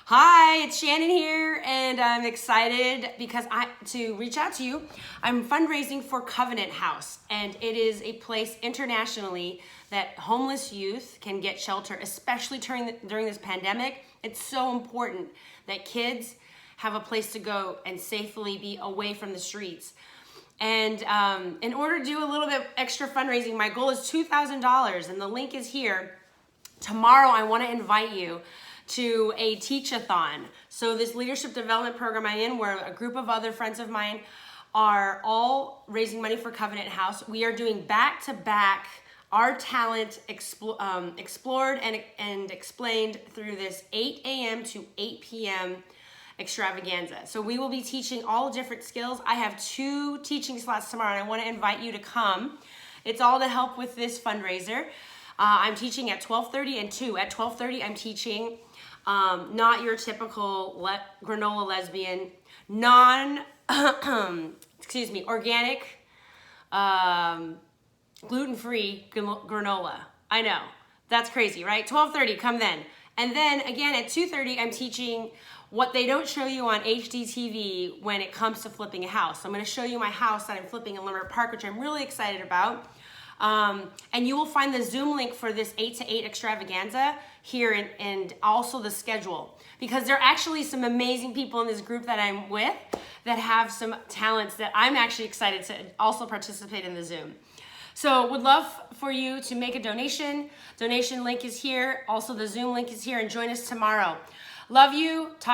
Hi, it's Shannon here, and I'm excited because to reach out to you. I'm fundraising for Covenant House, and it is a place internationally that homeless youth can get shelter, especially during this pandemic. It's so important that kids have a place to go and safely be away from the streets. And in order to do a little bit extra fundraising, my goal is $2,000, and the link is here. Tomorrow, I want to invite you to a TEACH-A-THON. So this leadership development program I'm in, where a group of other friends of mine are all raising money for Covenant House. We are doing back-to-back our talent explored and explained through this 8 a.m. to 8 p.m. extravaganza. So we will be teaching all different skills. I have 2 teaching slots tomorrow, and I want to invite you to come. It's all to help with this fundraiser. I'm teaching at 12:30 and 2. At 12:30, I'm teaching not your typical granola lesbian, organic, gluten-free granola. I know, that's crazy, right? 12:30, come then. And then again at 2:30, I'm teaching what they don't show you on HGTV when it comes to flipping a house. So I'm gonna show you my house that I'm flipping in Leimert Park, which I'm really excited about. And you will find the Zoom link for this 8 to 8 extravaganza here and also the schedule, because there are actually some amazing people in this group that I'm with that have some talents that I'm actually excited to also participate in the Zoom. So would love for you to make a donation. Donation link is here. Also the Zoom link is here, and join us tomorrow. Love you. Talk